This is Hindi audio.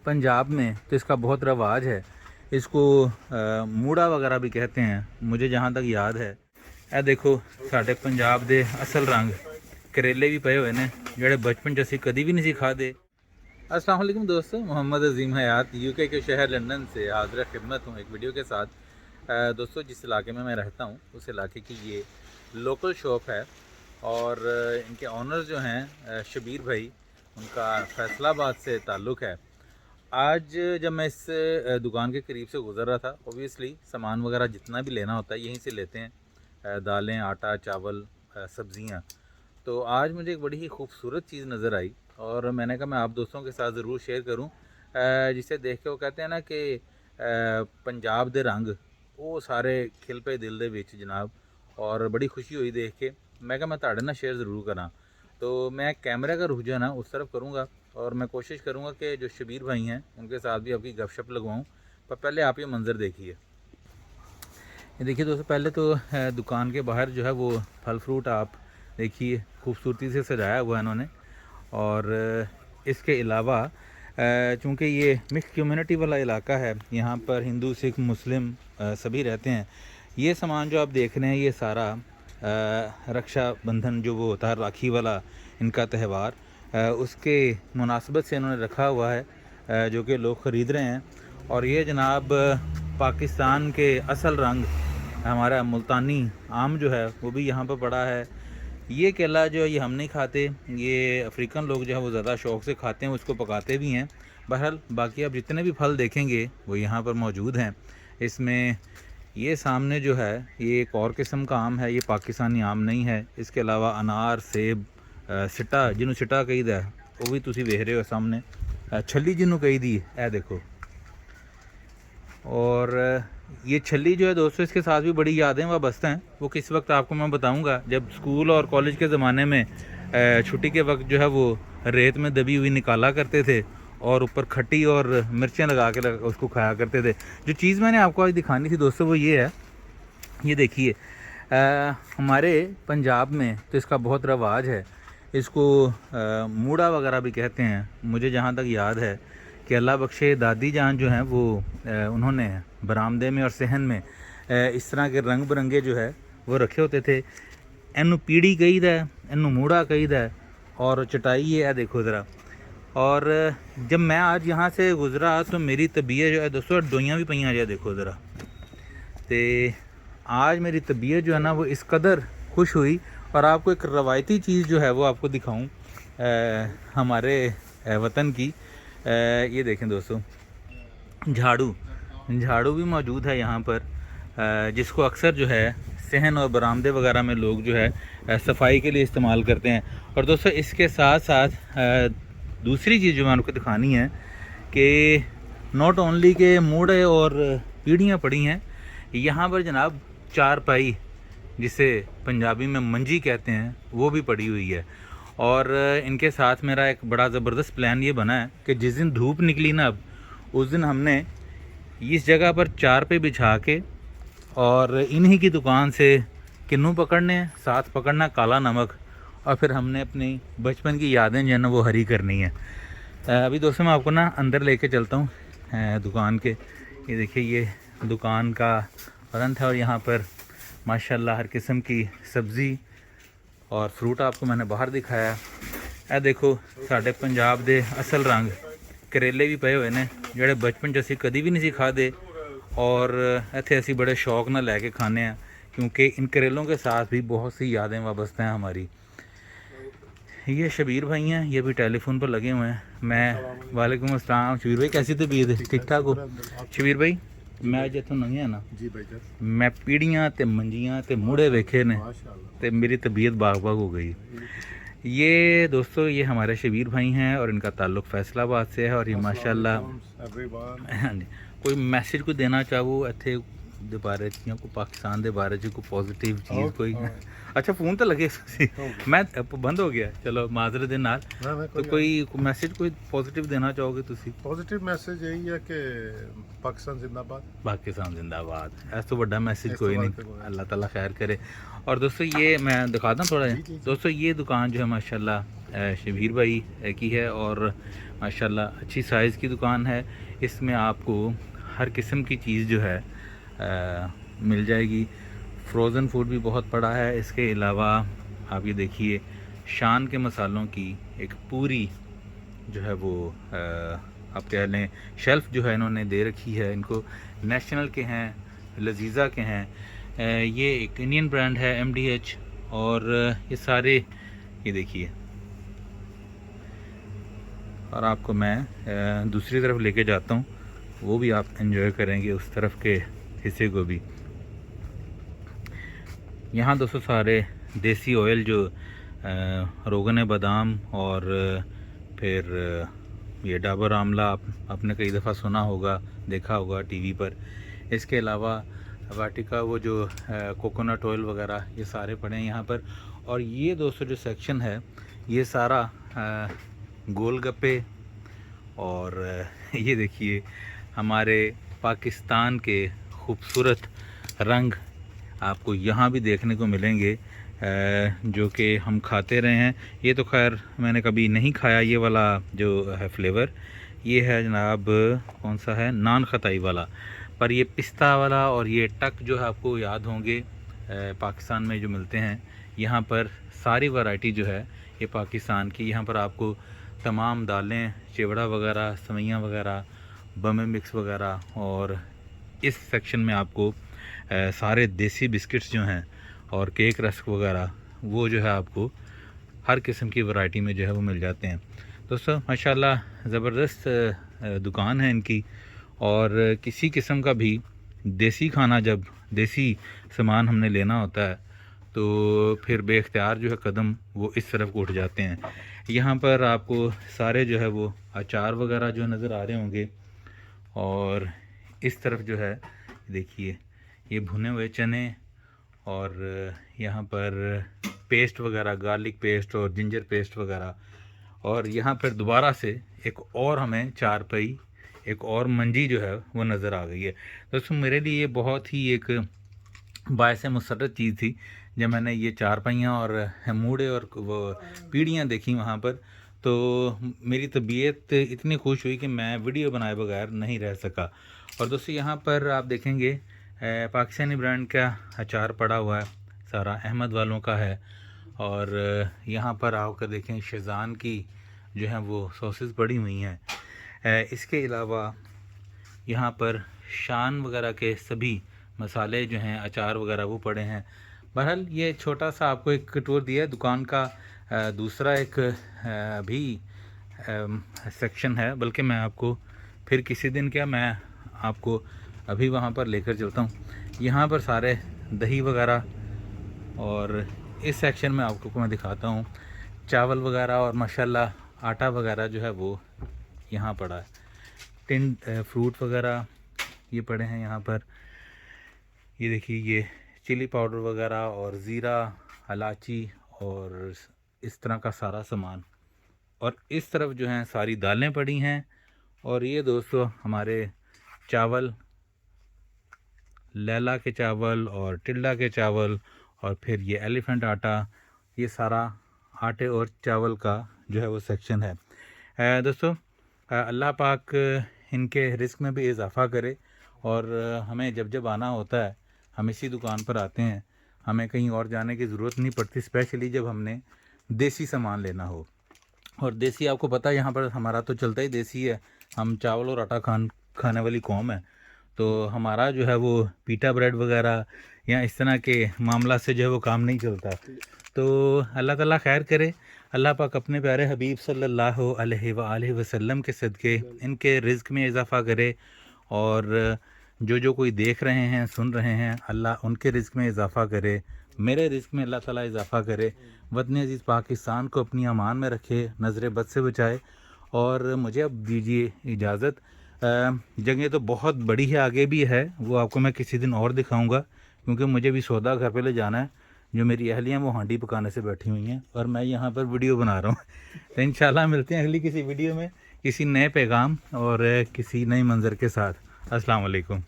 पंजाब में तो इसका बहुत रवाज है। इसको मूड़ा वगैरह भी कहते हैं, मुझे जहाँ तक याद है। ਇਹ देखो साढ़े पंजाब ਦੇ असल रंग करेले भी पे हुए ने ਜਿਹੜੇ बचपन 'ਚ ਅਸੀਂ कभी भी नहीं सी खाते। अस्सलाम वालेकुम दोस्तों, मोहम्मद अजीम हयात यूके के शहर लंदन से हाज़िर खिदमत हूँ एक वीडियो के साथ। दोस्तों, जिस इलाके में मैं रहता हूँ उस इलाके की ये लोकल शॉप है और इनके ऑनर जो हैं शबीर भाई, उनका फैसलाबाद से ताल्लुक़ है। आज जब मैं इस दुकान के करीब से गुज़र रहा था, ओबियसली सामान वगैरह जितना भी लेना होता है यहीं से लेते हैं, दालें, आटा, चावल, सब्ज़ियाँ। तो आज मुझे एक बड़ी ही खूबसूरत चीज़ नज़र आई और मैंने कहा मैं आप दोस्तों के साथ ज़रूर शेयर करूं, जिसे देख के वो कहते हैं ना कि पंजाब दे रंग वो सारे खिल पे दिल दे विच जनाब। और बड़ी खुशी हुई देख के, मैं कहा मैं ताड़े ना शेयर ज़रूर करा। तो मैं कैमरे का रुझान है उस तरफ करूँगा और मैं कोशिश करूँगा कि जो शबीर भाई हैं उनके साथ भी आपकी गपशप लगवाऊँ। पर पहले आप ये मंज़र देखिए। ये देखिए दोस्तों, पहले तो दुकान के बाहर जो है वो फल फ्रूट आप देखिए खूबसूरती से सजाया हुआ है इन्होंने। और इसके अलावा चूँकि ये मिक्स कम्युनिटी वाला इलाका है, यहाँ पर हिंदू, सिख, मुस्लिम सभी रहते हैं। ये सामान जो आप देख रहे हैं ये सारा रक्षाबंधन जो वो होता है, राखी वाला इनका त्यौहार, उसके मुनासबत से इन्होंने रखा हुआ है, जो कि लोग ख़रीद रहे हैं। और ये जनाब पाकिस्तान के असल रंग हमारा मुल्तानी आम जो है वो भी यहाँ पर पड़ा है। ये केला जो है ये हम नहीं खाते, ये अफ्रीकन लोग जो है वो ज़्यादा शौक़ से खाते हैं, उसको पकाते भी हैं। बहरहाल बाकी आप जितने भी फल देखेंगे वो यहाँ पर मौजूद हैं। इसमें ये सामने जो है ये एक और किस्म का आम है, ये पाकिस्तानी आम नहीं है। इसके अलावा अनार, सेब, सिटा जिन्हों सिटा कही दा वो भी तुसी वेख रहे हो सामने, छली जिन्हों कही दी है देखो। और ये छली जो है दोस्तों, इसके साथ भी बड़ी यादें वाबस्ता हैं। वो किस वक्त आपको मैं बताऊंगा, जब स्कूल और कॉलेज के ज़माने में छुट्टी के वक्त जो है वो रेत में दबी हुई निकाला करते थे और ऊपर खट्टी और मिर्चें लगा के उसको खाया करते थे। जो चीज़ मैंने आपको आज दिखानी थी दोस्तों वो ये है, ये देखिए हमारे पंजाब में तो इसका बहुत रवाज है। इसको मूड़ा वगैरह भी कहते हैं, मुझे जहाँ तक याद है कि अल्लाह बख्शे दादी जान जो हैं वो उन्होंने बरामदे में और सहन में इस तरह के रंग बिरंगे जो है वो रखे होते थे। इनू पीड़ी कही दा, इनू मूड़ा कही दा और चटाई है देखो ज़रा। और जब मैं आज यहाँ से गुज़रा तो मेरी तबीयत जो है दोस्तों डोइयाँ भी पईयाँ जो देखो ज़रा। तो आज मेरी तबीयत जो है ना वो इस कदर खुश हुई। और आपको एक रवायती चीज़ जो है वो आपको दिखाऊँ हमारे वतन की। ये देखें दोस्तों, झाड़ू भी मौजूद है यहाँ पर, जिसको अक्सर जो है सहन और बरामदे वगैरह में लोग जो है सफाई के लिए इस्तेमाल करते हैं। और दोस्तों इसके साथ साथ दूसरी चीज़ जो मैं आपको दिखानी है कि नॉट ओनली के मूड़े और पीढ़ियाँ पड़ी हैं, यहाँ पर जनाब चारपाई जिसे पंजाबी में मंजी कहते हैं वो भी पड़ी हुई है। और इनके साथ मेरा एक बड़ा ज़बरदस्त प्लान ये बना है कि जिस दिन धूप निकली ना अब, उस दिन हमने इस जगह पर चार पे बिछा के और इन्हीं की दुकान से किन्नू पकड़ने, साथ पकड़ना काला नमक, और फिर हमने अपनी बचपन की यादें जो है ना वो हरी करनी है। अभी दोस्तों मैं आपको ना अंदर लेके चलता हूँ दुकान के। ये देखिए ये दुकान का फ्रंट है और यहाँ पर माशाल्लाह हर किस्म की सब्ज़ी और फ्रूट आपको मैंने बाहर दिखाया। ए देखो साढ़े पंजाब दे असल रंग करेले भी पे हुए ने ਜਿਹੜੇ बचपन 'ਚ ਅਸੀਂ कभी भी नहीं सी खाते और इत्थे ਅਸੀਂ बड़े शौक नाल लैके खाने हैं, क्योंकि इन करेलों के साथ भी बहुत सी यादें वाबस्ता हैं हमारी। ये शबीर भाई हैं, ये भी टेलीफोन पर लगे हुए हैं। मैं वालेकुम अस्सलाम। शबीर भाई कैसी तबीयत है? ठीक ठाक हो? शबीर भाई मैं अज इतों लंघिया ना जी भाई, मैं पीढ़ियाँ ते मंजियाँ ते मूड़े वेखे ने ते मेरी तबीयत बाग बाग हो गई। ये दोस्तों ये हमारे शबीर भाई हैं और इनका ताल्लुक़ फैसलाबाद से है। और ये माशाल्लाह हाँ जी, कोई मैसेज कोई देना चाहो इतने दे बारे च जां कोई पाकिस्तान दे बारे च कोई पॉजिटिव चीज़ कोई हाँ। अच्छा फ़ोन तो लगे सी हो गया। मैं बंद हो गया चलो माजरत दे नाल ना तो कोई मैसेज कोई पॉजिटिव देना चाहोगे तुसी पॉजिटिव मैसेज यही है कि पाकिस्तान जिंदाबाद। पाकिस्तान जिंदाबाद इस तो बड़ा मैसेज इस तो कोई बड़ा नहीं कोई अल्लाह ताला खैर करे। और दोस्तों ये मैं दिखाता हूँ थोड़ा जी, जी, जी। दोस्तों ये दुकान जो है माशाल्लाह शबीर भाई की है और माशाल्लाह अच्छी साइज़ की दुकान है। इसमें आपको हर किस्म की चीज़ जो है मिल जाएगी। फ्रोज़न फूड भी बहुत पड़ा है। इसके अलावा आप ये देखिए शान के मसालों की एक पूरी जो है वो आप कह लें शेल्फ़ जो है इन्होंने दे रखी है। इनको नेशनल के हैं, लजीज़ा के हैं। ये एक इंडियन ब्रांड है MDH और ये सारे ये देखिए। और आपको मैं दूसरी तरफ लेके जाता हूँ, वो भी आप एंजॉय करेंगे उस तरफ के हिस्से को भी। यहाँ दोस्तों सारे देसी ऑयल जो रोगन बादाम और फिर ये डाबर आमला आपने कई दफ़ा सुना होगा, देखा होगा टीवी पर। इसके अलावा वाटिका वो जो कोकोनट ऑयल वगैरह ये सारे पड़े हैं यहाँ पर। और ये दोस्तों जो सेक्शन है ये सारा गोलगप्पे और ये देखिए हमारे पाकिस्तान के खूबसूरत रंग आपको यहाँ भी देखने को मिलेंगे जो कि हम खाते रहे हैं। ये तो खैर मैंने कभी नहीं खाया ये वाला जो है फ्लेवर। ये है जनाब कौन सा है, नान खताई वाला। पर ये पिस्ता वाला और ये टक जो है आपको याद होंगे पाकिस्तान में जो मिलते हैं। यहाँ पर सारी वैरायटी जो है ये पाकिस्तान की। यहाँ पर आपको तमाम दालें, चिवड़ा वगैरह, सवैयाँ वगैरह, बमे मिक्स वगैरह और इस सेक्शन में आपको सारे देसी बिस्किट्स जो हैं और केक रस्क वगैरह वो जो है आपको हर किस्म की वैरायटी में जो है वो मिल जाते हैं। दोस्तों माशाल्लाह ज़बरदस्त दुकान है इनकी। और किसी किस्म का भी देसी खाना जब देसी सामान हमने लेना होता है तो फिर बेख्तियार जो है कदम वो इस तरफ को उठ जाते हैं। यहाँ पर आपको सारे जो है वो अचार वगैरह जो नज़र आ रहे होंगे। और इस तरफ जो है देखिए ये भुने हुए चने और यहाँ पर पेस्ट वगैरह, गार्लिक पेस्ट और जिंजर पेस्ट वगैरह। और यहाँ पर दोबारा से एक और हमें चारपाई, एक और मंजी जो है वो नज़र आ गई है। दोस्तों मेरे लिए ये बहुत ही एक बायसे मुसर्रत चीज़ थी जब मैंने ये चारपाइयाँ और मूड़े और वो पीढ़ियाँ देखी वहाँ पर। तो मेरी तबीयत इतनी खुश हुई कि मैं वीडियो बनाए बगैर नहीं रह सका। और दोस्तों यहाँ पर आप देखेंगे पाकिस्तानी ब्रांड का अचार पड़ा हुआ है, सारा अहमद वालों का है। और यहाँ पर आकर देखें शेज़ान की जो है वो सॉसेस पड़ी हुई हैं। इसके अलावा यहाँ पर शान वगैरह के सभी मसाले जो हैं, अचार वगैरह वो पड़े हैं। बहरहाल ये छोटा सा आपको एक टूर दिया है दुकान का। दूसरा एक भी सेक्शन है, बल्कि मैं आपको फिर किसी दिन क्या मैं आपको अभी वहाँ पर लेकर चलता हूँ। यहाँ पर सारे दही वगैरह और इस सेक्शन में आपको मैं दिखाता हूँ चावल वगैरह और माशाल्लाह आटा वगैरह जो है वो यहाँ पड़ा है। टिन फ्रूट वगैरह ये पड़े हैं यहाँ पर। ये देखिए ये चिली पाउडर वगैरह और ज़ीरा, इलायची और इस तरह का सारा सामान। और इस तरफ जो हैं सारी दालें पड़ी हैं। और ये दोस्तों हमारे चावल, लैला के चावल और टिल्डा के चावल और फिर ये एलिफेंट आटा, ये सारा आटे और चावल का जो है वो सेक्शन है। दोस्तों अल्लाह पाक इनके रिस्क में भी इजाफ़ा करे। और हमें जब जब आना होता है हम इसी दुकान पर आते हैं, हमें कहीं और जाने की ज़रूरत नहीं पड़ती, स्पेशली जब हमने देसी सामान लेना हो। और देसी आपको पता है यहाँ पर हमारा तो चलता ही देसी है। हम चावल और आटा खाने वाली कौम है। तो हमारा जो है वो पीटा ब्रेड वगैरह या इस तरह के मामला से जो है वो काम नहीं चलता। तो अल्लाह ताला खैर करे। अल्लाह पाक अपने प्यारे हबीब सल्लल्लाहु अलैहि वसल्लम के सदक़े इनके रिज़्क़ में इजाफ़ा करे। और जो कोई देख रहे हैं, सुन रहे हैं, अल्लाह उनके रिज़्क़ में इजाफ़ा करे, मेरे रिज़्क़ में अल्लाह ताला इजाफ़ा करे। वतन अज़ीज़ पाकिस्तान को अपनी अमान में रखे, नज़र बद से बचाए। और मुझे अब दीजिए इजाज़त। जगह तो बहुत बड़ी है, आगे भी है, वो आपको मैं किसी दिन और दिखाऊंगा, क्योंकि मुझे भी सौदा घर पे ले जाना है। जो मेरी अहलियाँ वो हांडी पकाने से बैठी हुई हैं और मैं यहाँ पर वीडियो बना रहा हूँ। तो इंशाल्लाह मिलते हैं अगली किसी वीडियो में किसी नए पैगाम और किसी नए मंज़र के साथ। अस्सलाम वालेकुम।